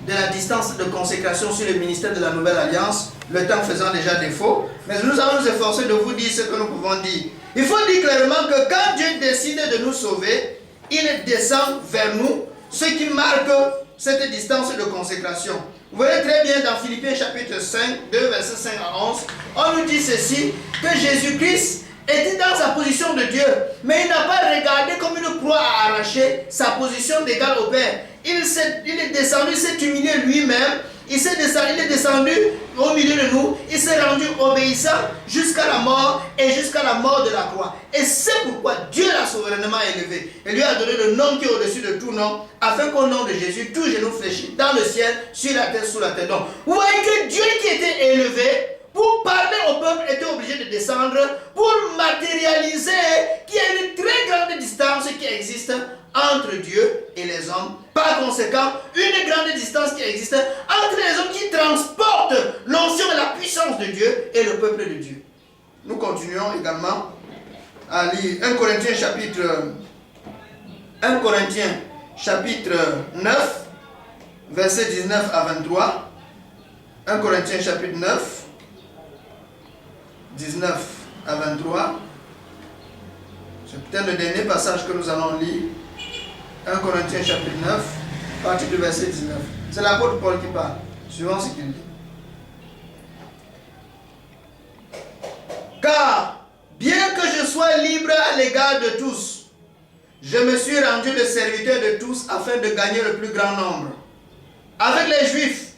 de la distance de consécration sur le ministère de la Nouvelle Alliance, le temps faisant déjà défaut. Mais nous allons nous efforcer de vous dire ce que nous pouvons dire. Il faut dire clairement que quand Dieu décide de nous sauver, il descend vers nous, ce qui marque cette distance de consécration. Vous voyez très bien dans Philippiens chapitre 5, 2 versets 5 à 11, on nous dit ceci, que Jésus-Christ était dans sa position de Dieu, mais il n'a pas regardé comme une proie à arracher sa position d'égal au Père. Il est descendu, il s'est humilié lui-même, il est descendu au milieu de nous, il s'est rendu obéissant jusqu'à la mort et jusqu'à la mort de la croix. Et c'est pourquoi Dieu l'a souverainement élevé et lui a donné le nom qui est au-dessus de tout nom, afin qu'au nom de Jésus, tout genou fléchit dans le ciel, sur la terre, sous la terre. Donc, vous voyez que Dieu qui était élevé, pour parler au peuple, était obligé de descendre pour matérialiser qu'il y a une très grande distance qui existe entre Dieu et les hommes. Par conséquent, une grande distance qui existe entre les hommes qui transportent l'onction et la puissance de Dieu et le peuple de Dieu. Nous continuons également à lire 1 Corinthiens chapitre 9, versets 19 à 23. 1 Corinthiens chapitre 9, 19 à 23. C'est peut-être le dernier passage que nous allons lire. 1 Corinthiens chapitre 9, à partir du verset 19. C'est l'apôtre Paul qui parle, suivant ce qu'il dit. Car, bien que je sois libre à l'égard de tous, je me suis rendu le serviteur de tous afin de gagner le plus grand nombre. Avec les Juifs,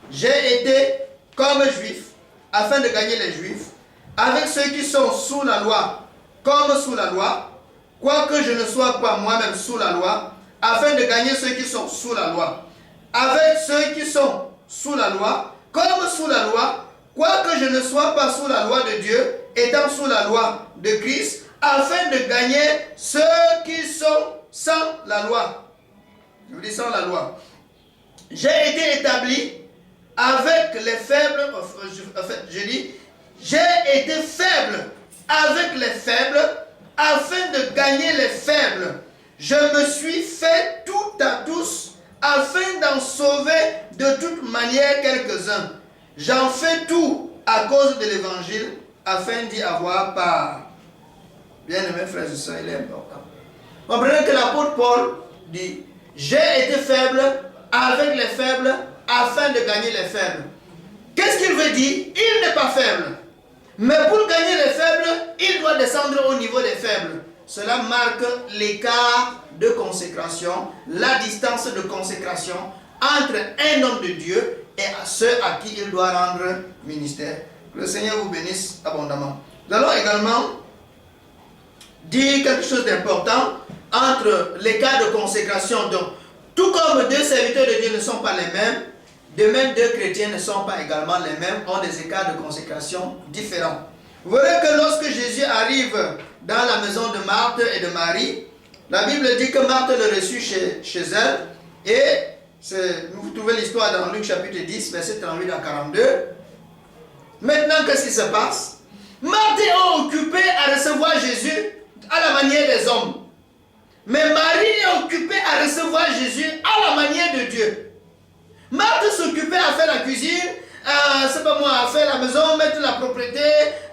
j'ai été comme juif afin de gagner les Juifs. Avec ceux qui sont sous la loi, comme sous la loi, quoique je ne sois pas moi-même sous la loi, afin de gagner ceux qui sont sous la loi. Avec ceux qui sont sous la loi, comme sous la loi, quoique je ne sois pas sous la loi de Dieu, étant sous la loi de Christ, afin de gagner ceux qui sont sans la loi. Je vous dis sans la loi. J'ai été établi avec les faibles, j'ai été faible avec les faibles, afin de gagner les faibles. Je me suis fait tout à tous, afin d'en sauver de toute manière quelques-uns. J'en fais tout à cause de l'évangile, afin d'y avoir part. Bien-aimés frères et sœurs, il est important. Comprenez que l'apôtre Paul dit, j'ai été faible avec les faibles, afin de gagner les faibles. Qu'est-ce qu'il veut dire? Il n'est pas faible. Mais pour gagner les faibles, il doit descendre au niveau des faibles. Cela marque l'écart de consécration, la distance de consécration entre un homme de Dieu et à ceux à qui il doit rendre ministère. Que le Seigneur vous bénisse abondamment. Nous allons également dire quelque chose d'important entre l'écart de consécration. Donc, tout comme deux serviteurs de Dieu ne sont pas les mêmes, de même, deux chrétiens ne sont pas également les mêmes, ont des écarts de consécration différents. Vous verrez que lorsque Jésus arrive dans la maison de Marthe et de Marie, la Bible dit que Marthe le reçut chez elle, et vous trouvez l'histoire dans Luc chapitre 10, verset 38 à 42. Maintenant, qu'est-ce qui se passe? Marthe est occupée à recevoir Jésus à la manière des hommes. Mais Marie est occupée à recevoir Jésus à la manière de Dieu. Marthe s'occupait à faire la cuisine, c'est pas moi, à faire la maison, mettre la propriété,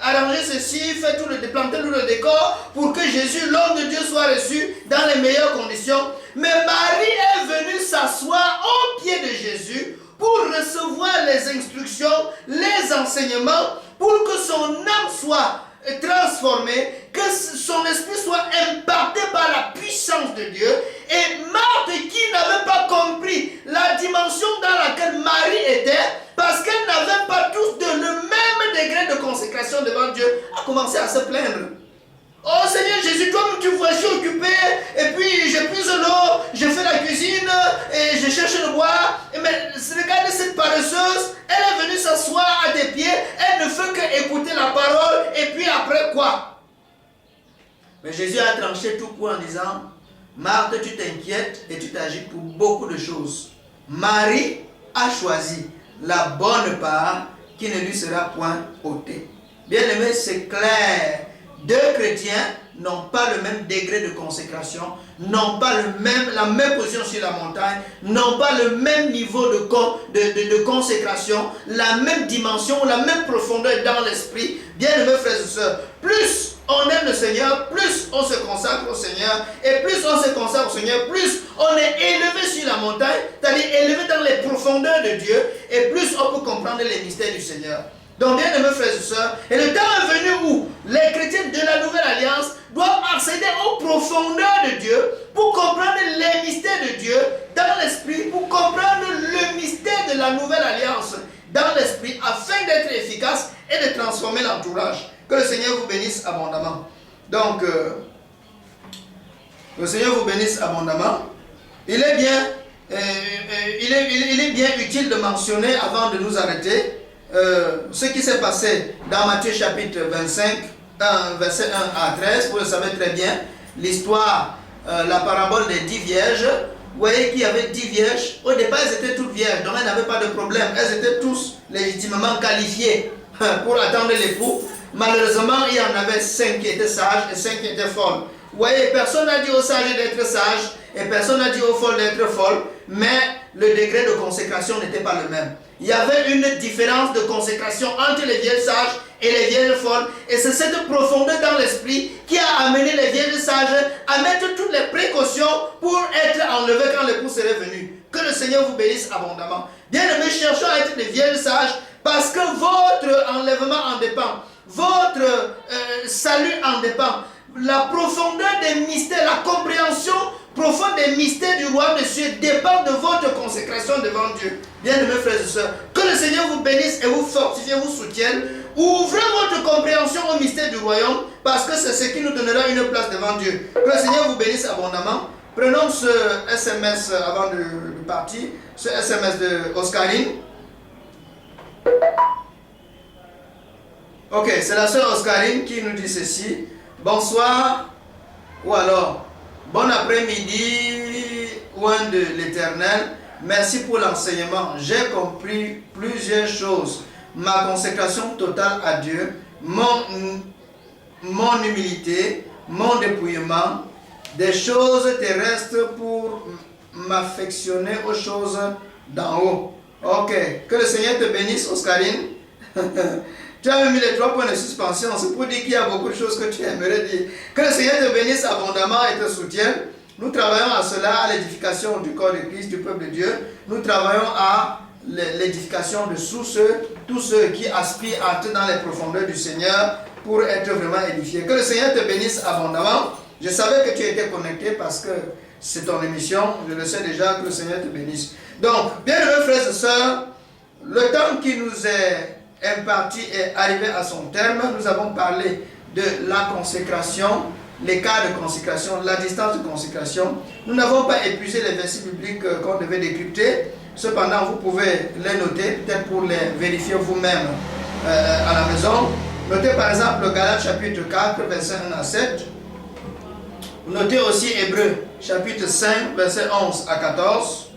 arranger ceci, faire tout déplanter tout le décor pour que Jésus, l'homme de Dieu, soit reçu dans les meilleures conditions. Mais Marie est venue s'asseoir au pied de Jésus pour recevoir les instructions, les enseignements, pour que son âme soit transformé, que son esprit soit impacté par la puissance de Dieu. Et Marthe, qui n'avait pas compris la dimension dans laquelle Marie était, parce qu'elle n'avait pas tous le même degré de consécration devant Dieu, a commencé à se plaindre. Oh Seigneur Jésus, toi-même tu vois, je suis occupé, et puis je puise l'eau, je fais la cuisine, et je cherche le bois. Mais regardez cette paresseuse, elle est venue s'asseoir à tes pieds, elle ne fait qu'écouter la parole, et puis après quoi? Mais Jésus a tranché tout court en disant, Marthe, tu t'inquiètes et tu t'agites pour beaucoup de choses. Marie a choisi la bonne part qui ne lui sera point ôtée. Bien aimé, c'est clair. Deux chrétiens n'ont pas le même degré de consécration, n'ont pas la même position sur la montagne, n'ont pas le même niveau de consécration, la même dimension, la même profondeur dans l'esprit. Bien aimés frères et sœurs, plus on aime le Seigneur, plus on se consacre au Seigneur, et plus on se consacre au Seigneur, plus on est élevé sur la montagne, c'est-à-dire élevé dans les profondeurs de Dieu, et plus on peut comprendre les mystères du Seigneur. Donc, bien aimés frères et sœurs, et le temps est venu où les chrétiens de la Nouvelle Alliance doivent accéder aux profondeurs de Dieu pour comprendre les mystères de Dieu dans l'esprit, pour comprendre le mystère de la Nouvelle Alliance. transformer l'entourage. Que le Seigneur vous bénisse abondamment. Donc, le Seigneur vous bénisse abondamment. Il est bien utile de mentionner, avant de nous arrêter, ce qui s'est passé dans Matthieu chapitre 25, verset 1 à 13. Vous le savez très bien, l'histoire, la parabole des 10 vierges. Vous voyez qu'il y avait 10 vierges. Au départ, elles étaient toutes vierges, donc elles n'avaient pas de problème. Elles étaient tous légitimement qualifiées pour attendre l'époux. Malheureusement, il y en avait 5 qui étaient sages et 5 qui étaient folles. Vous voyez, personne n'a dit aux sages d'être sages et personne n'a dit aux folles d'être folles, mais le degré de consécration n'était pas le même. Il y avait une différence de consécration entre les vierges sages et les vierges folles, et c'est cette profondeur dans l'esprit qui a amené les vierges sages à mettre toutes les précautions pour être enlevées quand l'époux serait venu. Que le Seigneur vous bénisse abondamment. Bien-aimés, cherchons à être des vierges sages parce que votre enlèvement en dépend, votre salut en dépend. La profondeur des mystères, la compréhension profonde des mystères du royaume de Dieu dépend de votre consécration devant Dieu. Bien-aimés frères et sœurs, que le Seigneur vous bénisse et vous fortifie, vous soutienne. Ouvrez votre compréhension au mystère du royaume, parce que c'est ce qui nous donnera une place devant Dieu. Que le Seigneur vous bénisse abondamment. Prenons ce SMS avant de partir, ce SMS de Oscarine. Ok, c'est la sœur Oscarine qui nous dit ceci. Bonsoir, ou alors, bon après-midi, oint de l'Éternel. Merci pour l'enseignement. J'ai compris plusieurs choses. Ma consécration totale à Dieu, mon humilité, mon dépouillement, des choses terrestres pour m'affectionner aux choses d'en haut. Ok, que le Seigneur te bénisse, Oscarine. Tu as mis les 3 points de suspension, c'est pour dire qu'il y a beaucoup de choses que tu aimerais dire. Que le Seigneur te bénisse abondamment et te soutienne. Nous travaillons à cela, à l'édification du corps de Christ, du peuple de Dieu. Nous travaillons à l'édification de tous ceux qui aspirent à entrer dans les profondeurs du Seigneur pour être vraiment édifiés. Que le Seigneur te bénisse abondamment. Je savais que tu étais connecté parce que c'est ton émission. Je le sais déjà, que le Seigneur te bénisse. Donc, bien-aimés frères et sœurs, le temps qui nous est imparti est arrivé à son terme. Nous avons parlé de la consécration, les cas de consécration, la distance de consécration. Nous n'avons pas épuisé les versets bibliques qu'on devait décrypter. Cependant, vous pouvez les noter, peut-être pour les vérifier vous-même à la maison. Notez par exemple Galates chapitre 4, verset 1 à 7. Notez aussi Hébreux chapitre 5, verset 11 à 14.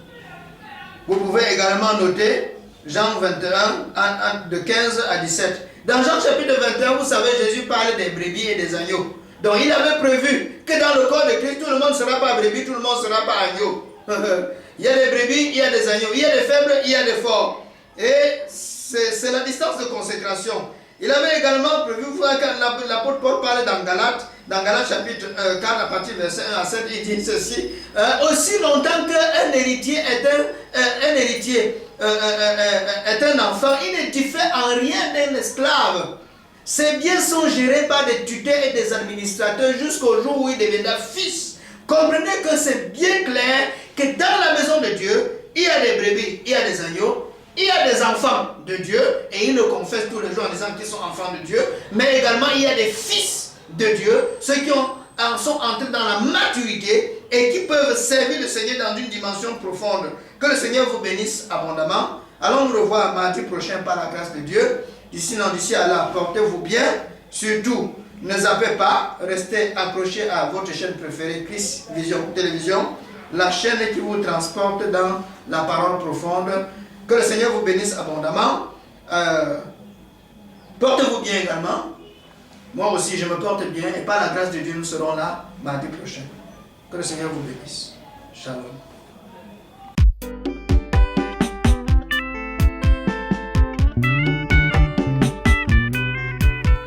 Vous pouvez également noter Jean 21, de 15 à 17. Dans Jean chapitre 21, vous savez, Jésus parle des brebis et des agneaux. Donc il avait prévu que dans le corps de Christ, tout le monde ne sera pas brebis, tout le monde ne sera pas agneau. Il y a des brebis, il y a des agneaux, il y a des faibles, il y a des forts. Et c'est la distance de consécration. Il avait également prévu, vous voyez, quand l'apôtre Paul parle dans Galates chapitre 4, à partir du verset 1 à 7, il dit ceci. Aussi longtemps qu'un héritier est un enfant, il ne diffère en rien d'un esclave. Ses biens sont gérés par des tuteurs et des administrateurs jusqu'au jour où il deviendra fils. Comprenez que c'est bien clair que dans la maison de Dieu, il y a des brebis, il y a des agneaux, il y a des enfants de Dieu, et ils le confessent tous les jours en disant qu'ils sont enfants de Dieu, mais également il y a des fils de Dieu, ceux qui sont entrés dans la maturité et qui peuvent servir le Seigneur dans une dimension profonde. Que le Seigneur vous bénisse abondamment. Allons nous revoir mardi prochain par la grâce de Dieu. D'ici à là, portez-vous bien. Surtout, ne zappez pas, restez accrochés à votre chaîne préférée, Christ Vision Télévision, la chaîne qui vous transporte dans la parole profonde. Que le Seigneur vous bénisse abondamment. Portez-vous bien également. Moi aussi, je me porte bien et par la grâce de Dieu, nous serons là mardi prochain. Que le Seigneur vous bénisse. Shalom.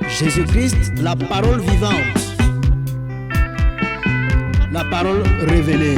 Jésus-Christ, la parole vivante, la parole révélée.